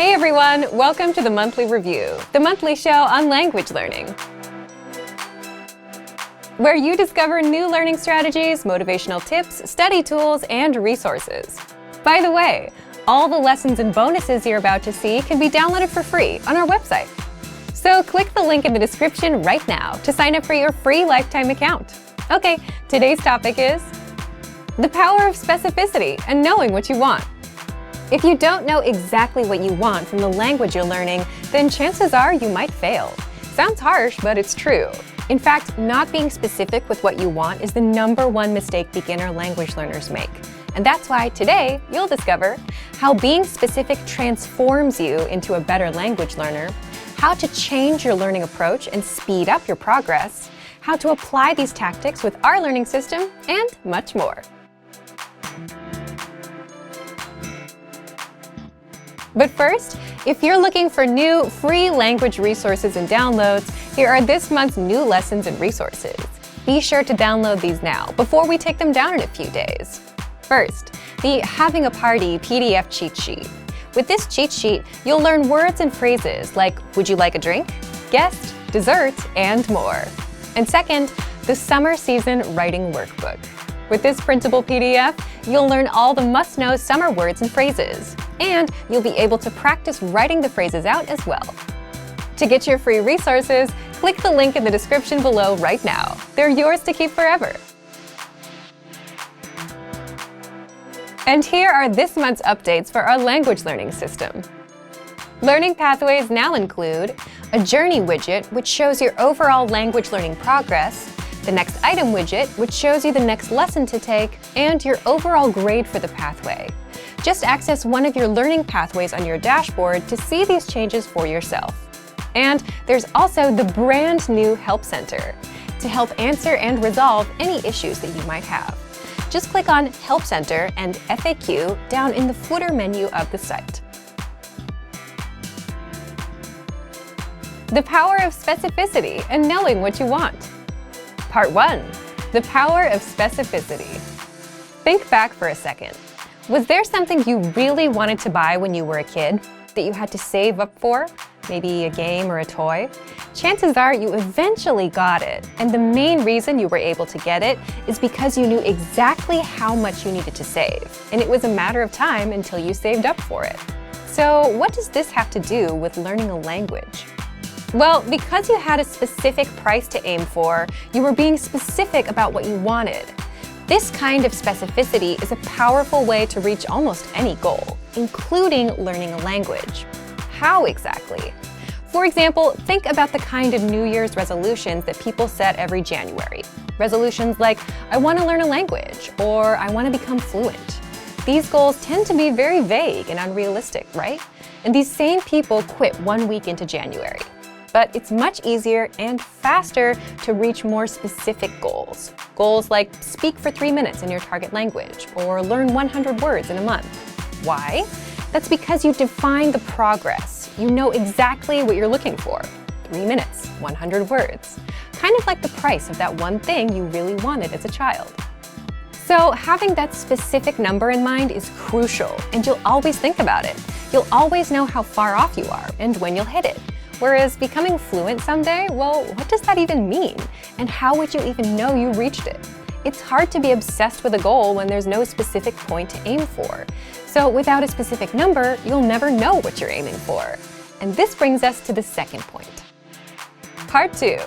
Hey everyone, welcome to the Monthly Review, the monthly show on language learning, where you discover new learning strategies, motivational tips, study tools, and resources. By the way, all the lessons and bonuses you're about to see can be downloaded for free on our website. So click the link in the description right now to sign up for your free lifetime account. Okay, today's topic is the power of specificity and knowing what you want. If you don't know exactly what you want from the language you're learning, then chances are you might fail. Sounds harsh, but it's true. In fact, not being specific with what you want is the #1 mistake beginner language learners make. And that's why today you'll discover how being specific transforms you into a better language learner, how to change your learning approach and speed up your progress, how to apply these tactics with our learning system, and much more. But first, if you're looking for new free language resources and downloads, here are this month's new lessons and resources. Be sure to download these now before we take them down in a few days. First, the Having a Party PDF cheat sheet. With this cheat sheet, you'll learn words and phrases like would you like a drink, guest, dessert, and more. And second, the Summer Season Writing Workbook. With this printable PDF, you'll learn all the must-know summer words and phrases, and you'll be able to practice writing the phrases out as well. To get your free resources, click the link in the description below right now. They're yours to keep forever. And here are this month's updates for our language learning system. Learning pathways now include a journey widget, which shows your overall language learning progress, the next item widget, which shows you the next lesson to take, and your overall grade for the pathway. Just access one of your learning pathways on your dashboard to see these changes for yourself. And there's also the brand new Help Center to help answer and resolve any issues that you might have. Just click on Help Center and FAQ down in the footer menu of the site. The power of specificity and knowing what you want. Part 1. The power of specificity. Think back for a second. Was there something you really wanted to buy when you were a kid that you had to save up for? Maybe a game or a toy? Chances are you eventually got it, and the main reason you were able to get it is because you knew exactly how much you needed to save, and it was a matter of time until you saved up for it. So what does this have to do with learning a language? Well, because you had a specific price to aim for, you were being specific about what you wanted. This kind of specificity is a powerful way to reach almost any goal, including learning a language. How exactly? For example, think about the kind of New Year's resolutions that people set every January. Resolutions like, I want to learn a language, or I want to become fluent. These goals tend to be very vague and unrealistic, right? And these same people quit 1 week into January. But it's much easier and faster to reach more specific goals. Goals like speak for 3 minutes in your target language or learn 100 words in a month. Why? That's because you define the progress. You know exactly what you're looking for. 3 minutes, 100 words. Kind of like the price of that one thing you really wanted as a child. So having that specific number in mind is crucial, and you'll always think about it. You'll always know how far off you are and when you'll hit it. Whereas becoming fluent someday, well, what does that even mean? And how would you even know you reached it? It's hard to be obsessed with a goal when there's no specific point to aim for. So without a specific number, you'll never know what you're aiming for. And this brings us to the second point. Part 2.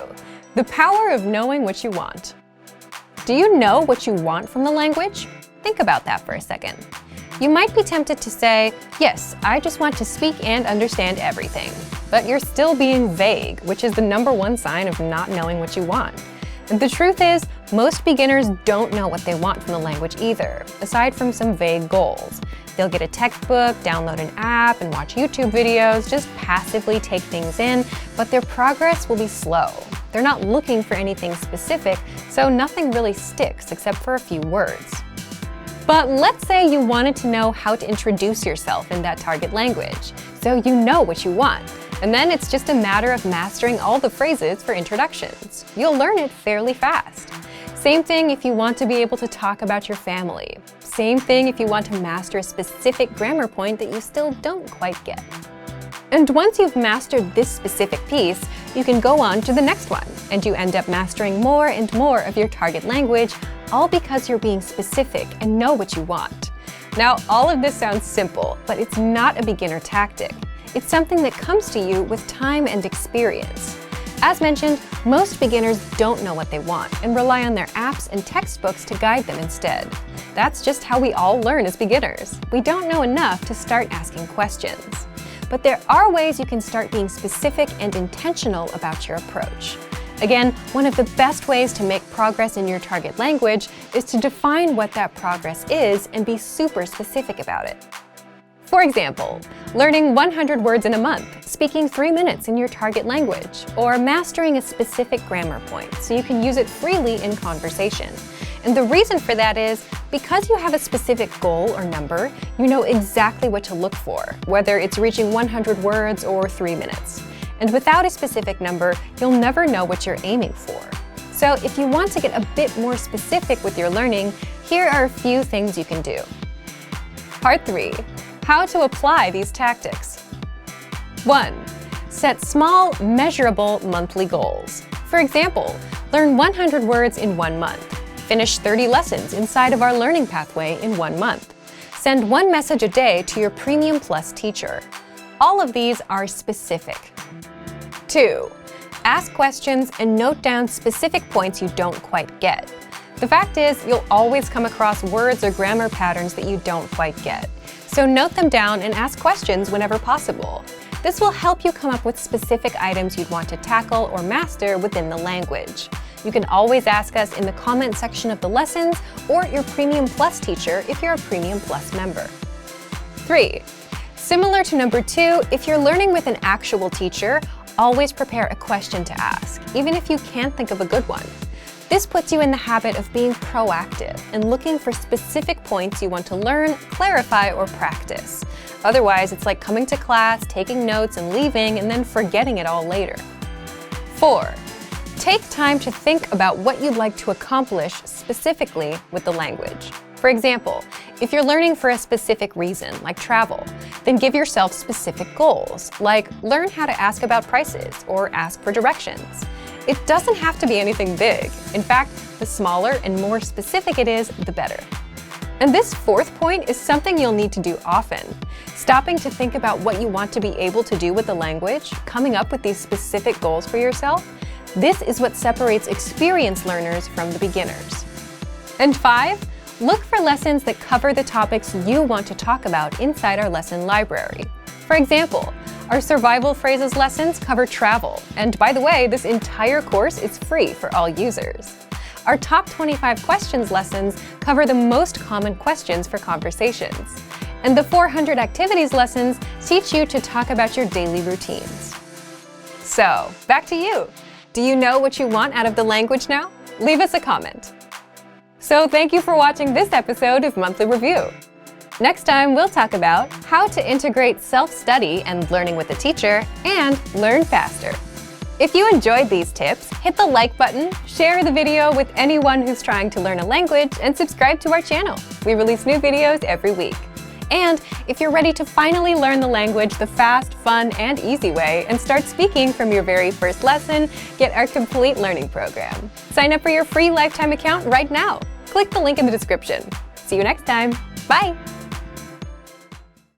The power of knowing what you want. Do you know what you want from the language? Think about that for a second. You might be tempted to say, yes, I just want to speak and understand everything. But you're still being vague, which is the #1 sign of not knowing what you want. And the truth is, most beginners don't know what they want from the language either, aside from some vague goals. They'll get a textbook, download an app, and watch YouTube videos, just passively take things in, but their progress will be slow. They're not looking for anything specific, so nothing really sticks except for a few words. But let's say you wanted to know how to introduce yourself in that target language, so you know what you want. And then it's just a matter of mastering all the phrases for introductions. You'll learn it fairly fast. Same thing if you want to be able to talk about your family. Same thing if you want to master a specific grammar point that you still don't quite get. And once you've mastered this specific piece, you can go on to the next one, and you end up mastering more and more of your target language, all because you're being specific and know what you want. Now, all of this sounds simple, but it's not a beginner tactic. It's something that comes to you with time and experience. As mentioned, most beginners don't know what they want and rely on their apps and textbooks to guide them instead. That's just how we all learn as beginners. We don't know enough to start asking questions. But there are ways you can start being specific and intentional about your approach. Again, one of the best ways to make progress in your target language is to define what that progress is and be super specific about it. For example, learning 100 words in a month, speaking 3 minutes in your target language, or mastering a specific grammar point so you can use it freely in conversation. And the reason for that is because you have a specific goal or number, you know exactly what to look for, whether it's reaching 100 words or 3 minutes. And without a specific number, you'll never know what you're aiming for. So if you want to get a bit more specific with your learning, here are a few things you can do. Part 3. How to apply these tactics. 1. Set small, measurable monthly goals. For example, learn 100 words in 1 month. Finish 30 lessons inside of our learning pathway in 1 month. Send 1 message a day to your Premium Plus teacher. All of these are specific. 2. Ask questions and note down specific points you don't quite get. The fact is, you'll always come across words or grammar patterns that you don't quite get. So note them down and ask questions whenever possible. This will help you come up with specific items you'd want to tackle or master within the language. You can always ask us in the comment section of the lessons or your Premium Plus teacher if you're a Premium Plus member. 3. Similar to number 2, if you're learning with an actual teacher, always prepare a question to ask, even if you can't think of a good one. This puts you in the habit of being proactive and looking for specific points you want to learn, clarify, or practice. Otherwise, it's like coming to class, taking notes, and leaving, and then forgetting it all later. 4. Take time to think about what you'd like to accomplish specifically with the language. For example, if you're learning for a specific reason, like travel, then give yourself specific goals, like learn how to ask about prices or ask for directions. It doesn't have to be anything big. In fact, the smaller and more specific it is, the better. And this 4th point is something you'll need to do often. Stopping to think about what you want to be able to do with the language, coming up with these specific goals for yourself, this is what separates experienced learners from the beginners. And 5, look for lessons that cover the topics you want to talk about inside our lesson library. For example, our survival phrases lessons cover travel, and by the way, this entire course is free for all users. Our top 25 questions lessons cover the most common questions for conversations. And the 400 activities lessons teach you to talk about your daily routines. So, back to you. Do you know what you want out of the language now? Leave us a comment. So thank you for watching this episode of Monthly Review. Next time, we'll talk about how to integrate self-study and learning with a teacher and learn faster. If you enjoyed these tips, hit the like button, share the video with anyone who's trying to learn a language, and subscribe to our channel. We release new videos every week. And if you're ready to finally learn the language the fast, fun, and easy way and start speaking from your very first lesson, get our complete learning program. Sign up for your free lifetime account right now. Click the link in the description. See you next time. Bye!